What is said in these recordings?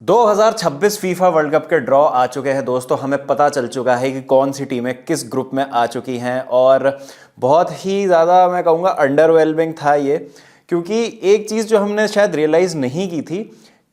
2026 FIFA world cup के draw आ चुके हैं दोस्तों। हमें पता चल चुका है कि कौन सी टीमें किस ग्रुप में आ चुकी हैं और बहुत ही ज़्यादा मैं कहूँगा अंडरवेलमिंग था ये, क्योंकि एक चीज़ जो हमने शायद रियलाइज़ नहीं की थी,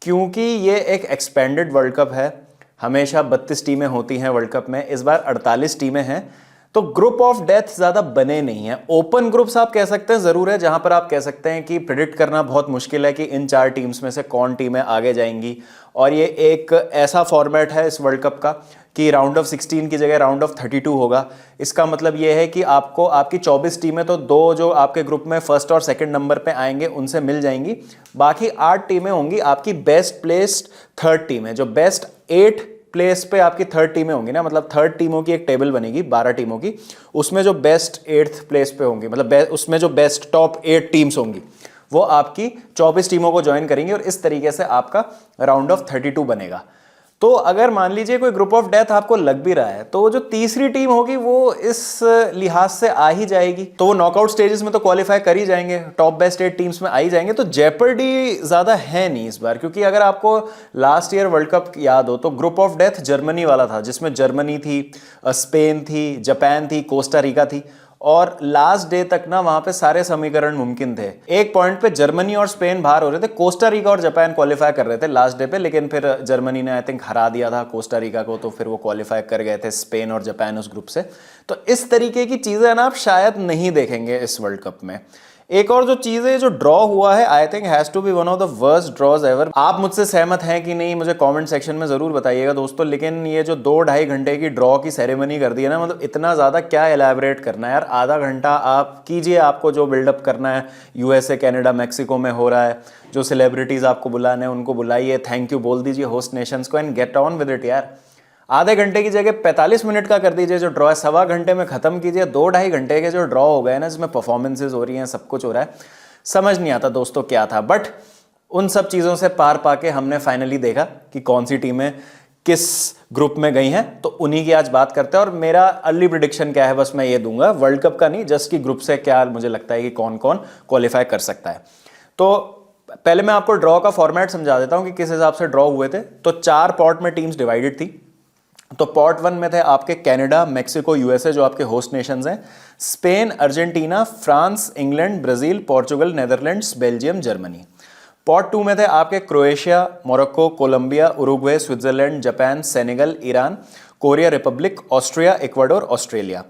क्योंकि ये एक एक्सपेंडेड वर्ल्ड कप है। हमेशा 32 टीमें होती हैं वर्ल्ड कप में, इस बार 48 टीमें हैं, तो ग्रुप ऑफ डेथ ज़्यादा बने नहीं हैं। ओपन ग्रुप्स आप कह सकते हैं ज़रूर है, जहां पर आप कह सकते हैं कि प्रिडिक्ट करना बहुत मुश्किल है कि इन 4 टीम्स में से कौन टीमें आगे जाएंगी। और ये एक ऐसा फॉर्मेट है इस वर्ल्ड कप का कि राउंड ऑफ 16 की जगह राउंड ऑफ 32 होगा। इसका मतलब ये है कि आपको आपकी 24 टीमें तो 2 जो आपके ग्रुप में फर्स्ट और सेकंड नंबर पे आएंगे उनसे मिल जाएंगी। बाकी 8 टीमें होंगी आपकी बेस्ट प्लेस्ड थर्ड टीमें, जो बेस्ट 8 प्लेस पे आपकी थर्ड टीमें होंगी ना, मतलब थर्ड टीमों की एक टेबल बनेगी 12 टीमों की, उसमें जो बेस्ट 8th प्लेस पे होंगी, मतलब उसमें जो बेस्ट टॉप 8 टीम्स होंगी वो आपकी 24 टीमों को ज्वाइन करेंगी और इस तरीके से आपका राउंड ऑफ 32 बनेगा। तो अगर मान लीजिए कोई ग्रुप ऑफ डेथ आपको लग भी रहा है, तो जो तीसरी टीम होगी वो इस लिहाज से आ ही जाएगी, तो वो नॉकआउट स्टेजेस में तो क्वालिफाई कर ही जाएंगे, टॉप बेस्ट 8 टीम्स में आ ही जाएंगे। तो जेपर्डी ज्यादा है नहीं इस बार, क्योंकि अगर आपको लास्ट ईयर वर्ल्ड कप याद हो तो ग्रुप ऑफ डेथ जर्मनी वाला था, जिसमें जर्मनी थी, स्पेन थी, जापान थी, कोस्टा रिका थी, और लास्ट डे तक ना वहां पे सारे समीकरण मुमकिन थे। एक पॉइंट पे जर्मनी और स्पेन बाहर हो रहे थे, कोस्टा रिका और जापान क्वालिफाई कर रहे थे लास्ट डे पे, लेकिन फिर जर्मनी ने आई थिंक हरा दिया था कोस्टा रिका को, तो फिर वो क्वालिफाई कर गए थे स्पेन और जापान उस ग्रुप से। तो इस तरीके की चीजें ना आप शायद नहीं देखेंगे इस वर्ल्ड कप में। एक और जो चीज है, जो ड्रॉ हुआ है, I think has to be one of the worst draws ever. आप मुझसे सहमत हैं कि नहीं मुझे कमेंट सेक्शन में जरूर बताइएगा दोस्तों। लेकिन ये जो 2-2.5 घंटे की ड्रॉ की सेरेमनी कर दी है ना, मतलब इतना ज्यादा क्या एलैबोरेट करना है यार। आधा घंटा आप कीजिए, आपको जो बिल्डअप करना है यूएसए, कनाडा, मैक्सिको में हो रहा है, जो सेलिब्रिटीज आपको बुलाने हैं उनको बुलाइए, थैंक यू बोल दीजिए होस्ट नेशंस को and get on with it यार। आधे घंटे की जगह 45 मिनट का कर दीजिए जो ड्रॉ है, 1.25 घंटे में खत्म कीजिए। 2-2.5 घंटे के जो ड्रॉ हो गए ना, जिसमें परफॉर्मेंसेज हो रही हैं, सब कुछ हो रहा है, समझ नहीं आता दोस्तों क्या था। बट उन सब चीजों से पार पाके हमने फाइनली देखा कि कौन सी टीमें किस ग्रुप में गई हैं, तो उन्हीं की आज बात करते हैं। और मेरा अर्ली प्रिडिक्शन क्या है, बस मैं ये दूंगा, वर्ल्ड कप का नहीं, जस्ट कि ग्रुप से क्या मुझे लगता है कि कौन कौन क्वालिफाई कर सकता है। तो पहले मैं आपको ड्रॉ का फॉर्मेट समझा देता हूं कि किस हिसाब से ड्रॉ हुए थे। तो 4 पॉट में टीम्स डिवाइडेड थी। तो पॉट 1 में थे आपके कनाडा, मैक्सिको, यूएसए जो आपके होस्ट नेशंस हैं, Spain, Argentina, France, England, Brazil, Portugal, Netherlands, Belgium, Germany. Pot 2 में थे आपके Croatia, Morocco, Colombia, Uruguay, Switzerland, Japan, Senegal, Iran, Korea Republic, Austria, Ecuador, Australia.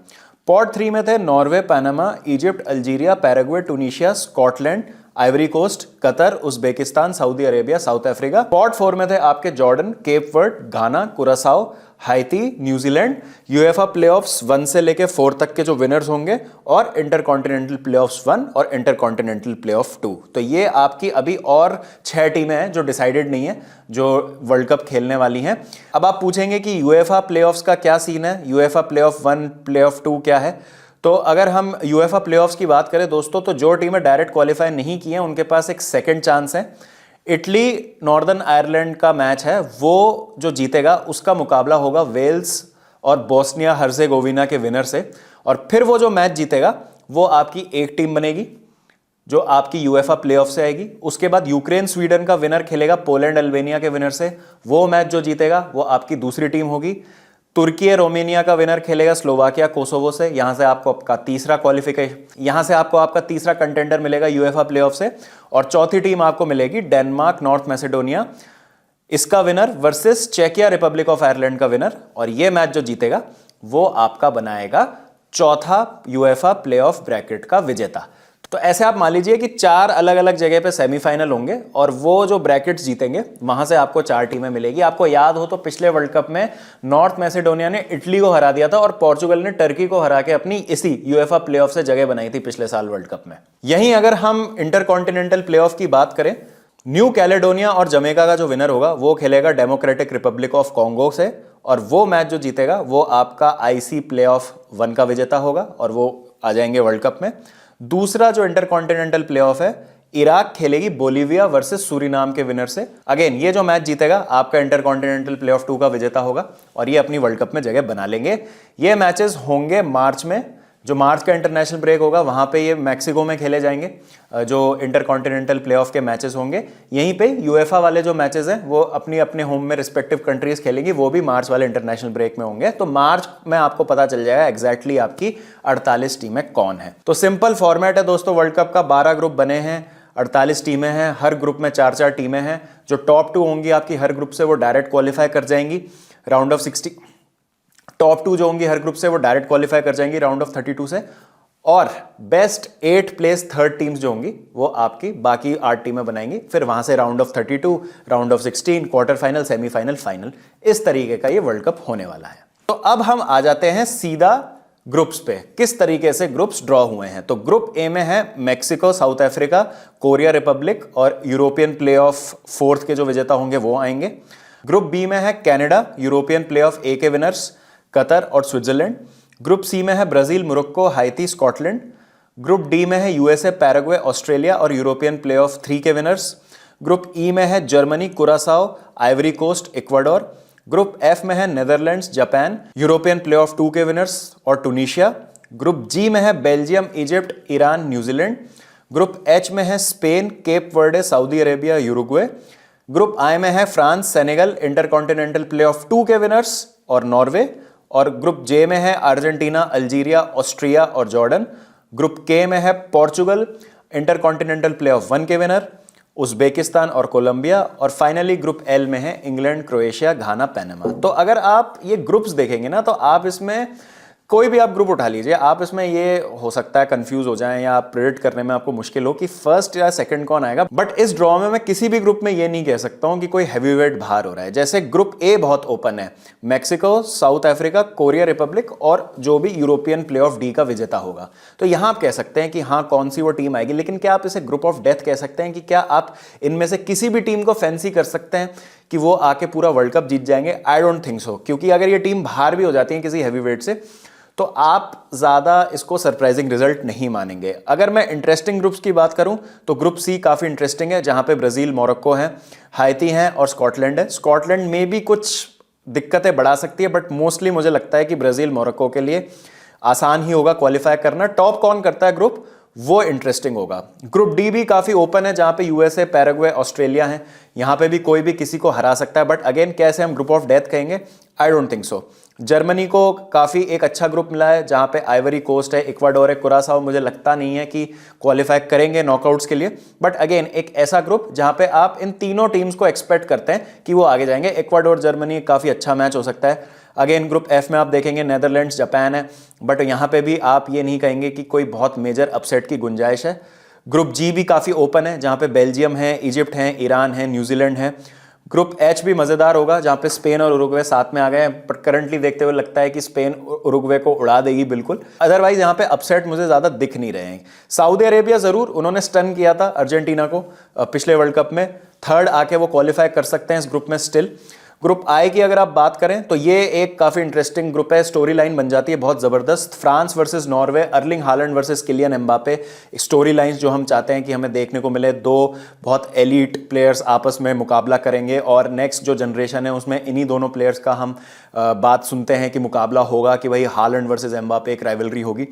Pot 3 में थे Norway, Panama, Egypt, Algeria, Paraguay, Tunisia, Scotland, Ivory coast, Qatar, Uzbekistan, Saudi Arabia, south Africa. Pot 4 में थे आपके Jordan, cap word, घाना, कुरासाओ, हाइती, New Zealand. UEFA playoffs 1 से लेके 4 तक के जो विनर्स होंगे, और इंटरकॉन्टिनेंटल प्लेऑफ्स 1 और इंटरकॉन्टिनेंटल प्लेऑफ 2। तो ये आपकी अभी और 6 टीमें हैं जो डिसाइडेड नहीं है, जो वर्ल्ड कप खेलने वाली हैं। अब आप पूछेंगे कि यूएफए प्लेऑफ्स का क्या सीन है, यूएफए प्लेऑफ 1, प्लेऑफ 2 क्या है। तो अगर हम यूएफए प्लेऑफ्स की बात करें दोस्तों, तो जो टीमें डायरेक्ट क्वालिफाई नहीं की हैं उनके पास एक सेकंड चांस है। इटली नॉर्दर्न आयरलैंड का मैच है, वो जो जीतेगा उसका मुकाबला होगा वेल्स और बोस्निया हर्जेगोविना के विनर से, और फिर वो जो मैच जीतेगा वो आपकी एक टीम बनेगी जो आपकी यूएफए प्लेऑफ से आएगी। उसके बाद यूक्रेन स्वीडन का विनर खेलेगा पोलैंड अल्बानिया के विनर से, वो मैच जो जीतेगा वो आपकी दूसरी टीम होगी। तुर्की रोमेनिया का विनर खेलेगा स्लोवाकिया कोसोवो से, यहां से आपको आपका तीसरा क्वालिफिकेशन, यहां से आपको आपका तीसरा कंटेंडर मिलेगा यूएफए प्लेऑफ से। और चौथी टीम आपको मिलेगी डेनमार्क, नॉर्थ मैसेडोनिया, इसका विनर वर्सेस चेकिया रिपब्लिक ऑफ आयरलैंड का विनर, और ये मैच जो जीतेगा वो आपका बनाएगा चौथा यूएफए प्लेऑफ ब्रैकेट का विजेता। तो ऐसे आप मान लीजिए कि 4 अलग अलग जगह पे सेमीफाइनल होंगे, और वो जो ब्रैकेट्स जीतेंगे वहां से आपको 4 टीमें मिलेगी। आपको याद हो तो पिछले वर्ल्ड कप में नॉर्थ मैसेडोनिया ने इटली को हरा दिया था, और पोर्चुगल ने टर्की को हरा के अपनी इसी यूएफए प्लेऑफ से जगह बनाई थी पिछले साल वर्ल्ड कप में। यहीं अगर हम इंटरकॉन्टिनेंटल प्लेऑफ की बात करें, न्यू कैलेडोनिया और जमैका का जो विनर होगा वो खेलेगा डेमोक्रेटिक रिपब्लिक ऑफ कॉन्गो से, और वो मैच जो जीतेगा वो आपका आईसी प्लेऑफ 1 का विजेता होगा, और वो आ जाएंगे वर्ल्ड कप में। दूसरा जो इंटरकॉन्टिनेंटल प्लेऑफ है, इराक खेलेगी बोलीविया वर्सेस सूरीनाम के विनर से। अगेन ये जो मैच जीतेगा आपका इंटरकॉन्टिनेंटल प्लेऑफ 2 का विजेता होगा, और ये अपनी वर्ल्ड कप में जगह बना लेंगे। ये मैचेस होंगे मार्च में, जो मार्च का इंटरनेशनल ब्रेक होगा वहाँ पे ये मैक्सिको में खेले जाएंगे, जो इंटरकॉन्टिनेंटल प्लेऑफ के मैचेस होंगे। यहीं पे यूएफए वाले जो मैचेस हैं वो अपनी अपने होम में रिस्पेक्टिव कंट्रीज खेलेंगी, वो भी मार्च वाले इंटरनेशनल ब्रेक में होंगे। तो मार्च में आपको पता चल जाएगा एग्जैक्टली आपकी 48 टीमें कौन है। तो सिंपल फॉर्मेट है दोस्तों वर्ल्ड कप का, 12 ग्रुप बने हैं, 48 टीमें हैं, हर ग्रुप में 4-4 टीमें हैं। जो टॉप 2 होंगी आपकी हर ग्रुप से वो डायरेक्ट क्वालिफाई कर जाएंगी राउंड ऑफ 60। टॉप 2 जो होंगी हर ग्रुप से वो डायरेक्ट क्वालिफाई कर जाएंगी राउंड ऑफ 32 से, और बेस्ट 8 प्लेस थर्ड टीम्स जो होंगी वो आपकी बाकी 8 टीमें बनाएंगी। फिर वहां से round of 32, round of 16, quarter final, semifinal, final, इस तरीके का ये वर्ल्ड कप होने वाला है। तो अब हम आ जाते हैं सीधा ग्रुप्स पे, किस तरीके से ग्रुप्स ड्रॉ हुए हैं। तो ग्रुप ए में है Mexico, south Africa, Korea Republic और यूरोपियन प्लेऑफ 4th के जो विजेता होंगे वो आएंगे। ग्रुप बी में है कनाडा, यूरोपियन प्लेऑफ ए के विनर्स, कतर और स्विट्जरलैंड। ग्रुप सी में है Brazil, Morocco, Haiti, Scotland. Group D में है यूएसए, पैराग्वे, ऑस्ट्रेलिया और यूरोपियन प्लेऑफ 3 के विनर्स। ग्रुप ई में है Germany, Curacao, Ivory Coast, Ecuador. Group F में है नेदरलैंड्स, जापान, यूरोपियन प्लेऑफ 2 के विनर्स और टूनिशिया। ग्रुप जी में है Belgium, Egypt, Iran, New Zealand. Group H में है Spain, Cape Verde, Saudi Arabia, Uruguay. Group I में है फ्रांस, सेनेगल, इंटरकॉन्टिनेंटल प्लेऑफ 2 के विनर्स और नॉर्वे। और ग्रुप जे में है अर्जेंटीना, अल्जीरिया, ऑस्ट्रिया और जॉर्डन। ग्रुप के में है पोर्चुगल, इंटरकॉन्टिनेंटल प्लेऑफ 1 के विनर, उज्बेकिस्तान और कोलंबिया। और फाइनली ग्रुप एल में है इंग्लैंड, क्रोएशिया, घाना, पनामा। तो अगर आप ये ग्रुप्स देखेंगे ना तो आप इसमें कोई भी आप ग्रुप उठा लीजिए, आप इसमें ये हो सकता है कंफ्यूज हो जाएं या आप प्रेडिक्ट करने में आपको मुश्किल हो कि फर्स्ट या सेकंड कौन आएगा। बट इस ड्रॉ में मैं किसी भी ग्रुप में ये नहीं कह सकता हूं कि कोई हैवीवेट बाहर हो रहा है। जैसे ग्रुप ए बहुत ओपन है, Mexico, south Africa, Korea Republic और जो भी यूरोपियन प्लेऑफ डी का विजेता होगा। तो यहां आप कह सकते हैं कि हाँ कौन सी वो टीम आएगी, लेकिन क्या आप इसे ग्रुप ऑफ डेथ कह सकते हैं कि क्या आप इनमें से किसी भी टीम को फैंसी कर सकते हैं कि वो आके पूरा वर्ल्ड कप जीत जाएंगे? आई डोंट थिंक सो, क्योंकि अगर ये टीम बाहर भी हो जाती है किसी हैवीवेट से तो आप ज्यादा इसको सरप्राइजिंग रिजल्ट नहीं मानेंगे। अगर मैं इंटरेस्टिंग ग्रुप्स की बात करूं तो ग्रुप सी काफी इंटरेस्टिंग है, जहां पे ब्राजील, मोरक्को है, हाइती है और स्कॉटलैंड है। स्कॉटलैंड में भी कुछ दिक्कतें बढ़ा सकती है, बट मोस्टली मुझे लगता है कि ब्राजील, मोरक्को के लिए आसान ही होगा क्वालिफाई करना। टॉप कौन करता है ग्रुप, वो इंटरेस्टिंग होगा। ग्रुप डी भी काफी ओपन है, जहां पे यूएसए, पैराग्वे, ऑस्ट्रेलिया है। यहां पे भी कोई भी किसी को हरा सकता है, बट अगेन कैसे हम ग्रुप ऑफ डेथ कहेंगे? I don't think so. Germany को काफी एक अच्छा ग्रुप मिला है, जहां पे आइवरी कोस्ट है, इक्वाडोर है, कुरासाओ मुझे लगता नहीं है कि क्वालिफाई करेंगे नॉकआउट्स के लिए। बट अगेन एक ऐसा ग्रुप जहां पे आप इन तीनों टीम्स को एक्सपेक्ट करते हैं कि वो आगे जाएंगे। इक्वाडोर जर्मनी काफी अच्छा मैच हो सकता है। अगेन ग्रुप एफ में आप देखेंगे नेदरलैंड्स, जापान है, बट यहां पे भी आप ये नहीं कहेंगे कि कोई बहुत मेजर अपसेट की गुंजाइश है। ग्रुप जी भी काफी ओपन है, जहां पे बेल्जियम है, इजिप्ट है, ईरान है, न्यूजीलैंड है। ग्रुप एच भी मजेदार होगा, जहां पे स्पेन और उरुग्वे साथ में आ गए हैं, बट करंटली देखते हुए लगता है कि स्पेन उरुग्वे को उड़ा देगी बिल्कुल। अदरवाइज यहां पे अपसेट मुझे ज्यादा दिख नहीं रहे हैं। सऊदी अरेबिया जरूर, उन्होंने स्टन किया था अर्जेंटीना को पिछले वर्ल्ड कप में, थर्ड आके वो क्वालिफाई कर सकते हैं इस ग्रुप में स्टिल। ग्रुप आई की अगर आप बात करें तो ये एक काफी इंटरेस्टिंग ग्रुप है, स्टोरी लाइन बन जाती है बहुत जबरदस्त। France versus Norway, Erling Haaland versus Kylian Mbappe, story lines जो हम चाहते हैं कि हमें देखने को मिले। दो बहुत एलीट प्लेयर्स आपस में मुकाबला करेंगे और नेक्स्ट जो जनरेशन है उसमें इन्हीं दोनों प्लेयर्स का हम बात सुनते हैं कि मुकाबला होगा कि भाई हालैंड वर्सेस एम्बापे, एक राइवलरी होगी,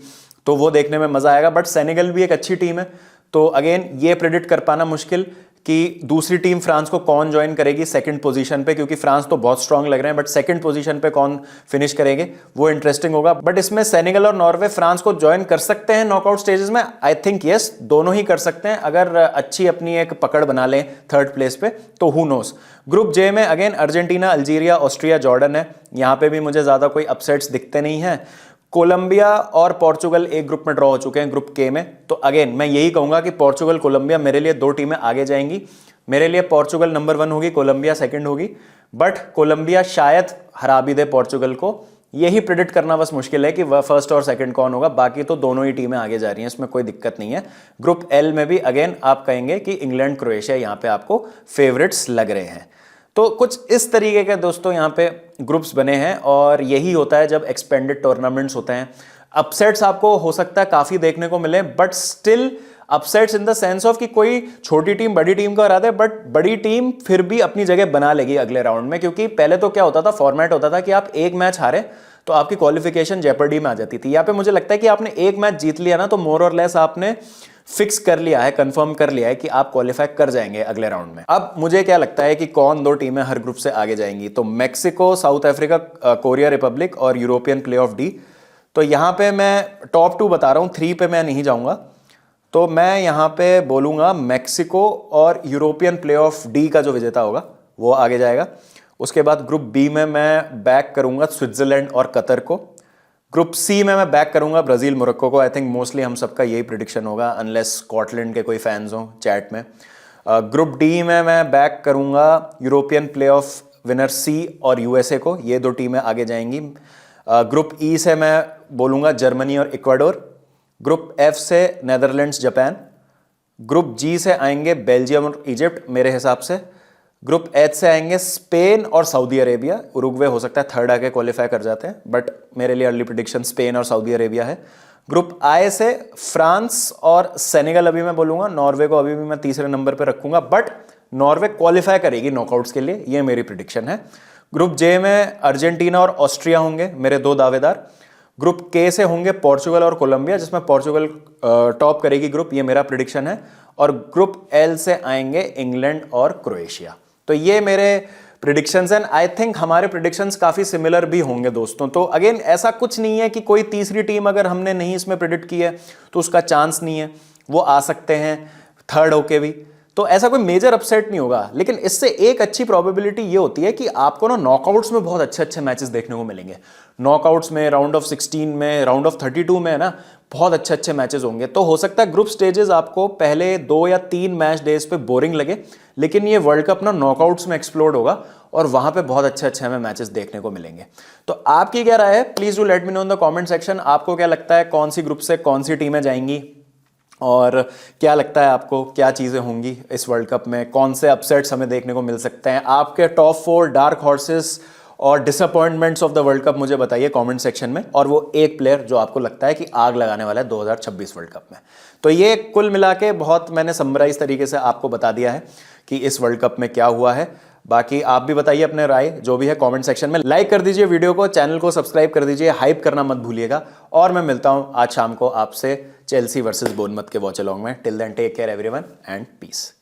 तो वो देखने में मजा आएगा। बट सेनेगल भी एक अच्छी टीम है, तो अगेन ये प्रेडिक्ट कर पाना मुश्किल कि दूसरी टीम फ्रांस को कौन ज्वाइन करेगी सेकंड पोजीशन पे, क्योंकि फ्रांस तो बहुत स्ट्रांग लग रहे हैं, बट सेकंड पोजीशन पे कौन फिनिश करेंगे वो इंटरेस्टिंग होगा। बट इसमें सेनेगल और नॉर्वे फ्रांस को ज्वाइन कर सकते हैं नॉकआउट स्टेजेस में, आई थिंक यस, दोनों ही कर सकते हैं अगर अच्छी अपनी एक पकड़ बना लें थर्ड प्लेस पे, तो हु नोस। ग्रुप जे में again Argentina, Algeria, Austria, Jordan है। यहां पे भी मुझे ज्यादा कोई अपसेट्स दिखते नहीं है। कोलंबिया और पोर्चुगल एक ग्रुप में ड्रॉ हो चुके हैं ग्रुप के में, तो अगेन मैं यही कहूंगा कि पोर्चुगल, कोलंबिया मेरे लिए दो टीमें आगे जाएंगी। मेरे लिए पोर्चुगल नंबर 1 होगी, कोलंबिया सेकंड होगी, बट कोलंबिया शायद हरा भी दे पोर्चुगल को। यही प्रेडिक्ट करना बस मुश्किल है कि वह फर्स्ट और सेकंड कौन होगा, बाकी तो दोनों ही टीमें आगे जा रही हैं, इसमें कोई दिक्कत नहीं है। ग्रुप एल में भी अगेन आप कहेंगे कि इंग्लैंड, क्रोएशिया यहां पे आपको फेवरेट्स लग रहे हैं। तो कुछ इस तरीके के दोस्तों यहाँ पे ग्रुप्स बने हैं, और यही होता है जब एक्सपेंडेड टूर्नामेंट्स होते हैं। अपसेट्स आपको हो सकता है काफी देखने को मिले, but still upsets in the sense of कि कोई छोटी टीम बड़ी टीम को हरा दे, बट बड़ी टीम फिर भी अपनी जगह बना लेगी अगले राउंड में। क्योंकि पहले तो क्या होता था, फॉर्मेट होता था कि आप एक मैच हारे तो आपकी क्वालिफिकेशन जेपर्डी में आ जाती थी। यहाँ पे मुझे लगता है कि आपने एक मैच जीत लिया ना तो मोर और लेस आपने फिक्स कर लिया है, कंफर्म कर लिया है कि आप क्वालिफाई कर जाएंगे अगले राउंड में। अब मुझे क्या लगता है कि कौन 2 टीमें हर ग्रुप से आगे जाएंगी, तो Mexico, south Africa, Korea Republic और यूरोपियन प्ले ऑफ डी। तो यहाँ पे मैं टॉप 2 बता रहा हूँ, 3 पे मैं नहीं जाऊंगा। तो मैं यहाँ पे बोलूँगा मैक्सिको और यूरोपियन प्ले ऑफ डी का जो विजेता होगा वो आगे जाएगा। उसके बाद ग्रुप बी में मैं बैक करूँगा स्विट्जरलैंड और कतर को। ग्रुप सी में मैं बैक करूँगा ब्राज़ील मोरक्को को। आई थिंक मोस्टली हम सबका यही प्रिडिक्शन होगा, अनलेस स्कॉटलैंड के कोई फैंस हों चैट में। ग्रुप डी में मैं बैक करूँगा यूरोपियन प्ले ऑफ विनर सी और यूएसए को, ये 2 टीमें आगे जाएंगी। ग्रुप ई से मैं बोलूँगा जर्मनी और इक्वाडोर। ग्रुप एफ से नेदरलैंड्स, जापान। ग्रुप जी से आएंगे बेल्जियम और इजिप्ट मेरे हिसाब से। ग्रुप एच से आएंगे स्पेन और सऊदी अरेबिया। उरुग्वे हो सकता है थर्ड आके क्वालिफाई कर जाते हैं, बट मेरे लिए अर्ली प्रेडिक्शन स्पेन और सऊदी अरेबिया है। ग्रुप आई से फ्रांस और सेनेगल अभी मैं बोलूँगा। नॉर्वे को अभी भी मैं तीसरे नंबर पर रखूँगा, बट नॉर्वे क्वालिफाई करेगी नॉकआउट्स के लिए, ये मेरी प्रेडिक्शन है। ग्रुप जे में अर्जेंटीना और ऑस्ट्रिया होंगे मेरे 2 दावेदार। ग्रुप के से होंगे पोर्चुगल और कोलंबिया, जिसमें पोर्चुगल टॉप करेगी ग्रुप, ये मेरा प्रेडिक्शन है। और ग्रुप एल से आएंगे इंग्लैंड और क्रोएशिया। तो ये मेरे प्रिडिक्शंस हैं। आई थिंक हमारे प्रिडिक्शंस काफ़ी सिमिलर भी होंगे दोस्तों। तो अगेन ऐसा कुछ नहीं है कि कोई तीसरी टीम अगर हमने नहीं इसमें प्रिडिक्ट की है तो उसका चांस नहीं है, वो आ सकते हैं थर्ड होके भी। तो ऐसा कोई मेजर अपसेट नहीं होगा, लेकिन इससे एक अच्छी प्रोबेबिलिटी ये होती है कि आपको ना नॉकआउट्स में बहुत अच्छे अच्छे मैचेस देखने को मिलेंगे। नॉकआउट्स में, राउंड ऑफ 16 में, राउंड ऑफ 32 में ना बहुत अच्छे अच्छे मैचेस होंगे। तो हो सकता है ग्रुप स्टेजेस आपको पहले 2 या 3 मैच डेज पे बोरिंग लगे, लेकिन ये वर्ल्ड कप ना नॉकआउट्स में एक्सप्लोड होगा और वहां पे बहुत अच्छे अच्छे हमें मैचेस देखने को मिलेंगे। तो आपकी क्या राय है, please do let me know in the comment section. आपको क्या लगता है कौन सी ग्रुप से कौन सी टीमें जाएंगी, और क्या लगता है आपको क्या चीज़ें होंगी इस वर्ल्ड कप में, कौन से अपसेट्स हमें देखने को मिल सकते हैं। आपके टॉप 4 डार्क हॉर्सेस और disappointments of the world cup मुझे बताइए कमेंट सेक्शन में, और वो एक प्लेयर जो आपको लगता है कि आग लगाने वाला है 2026 वर्ल्ड कप में। तो ये कुल मिला के बहुत मैंने समराइज तरीके से आपको बता दिया है कि इस वर्ल्ड कप में क्या हुआ है। बाकी आप भी बताइए अपने राय जो भी है कमेंट सेक्शन में। लाइक कर दीजिए वीडियो को, चैनल को सब्सक्राइब कर दीजिए, हाइप करना मत भूलिएगा। और मैं मिलता हूं आज शाम को आपसे चेल्सी वर्सेस बोर्नमथ के वॉच अलोंग में। Till then take care everyone and piece.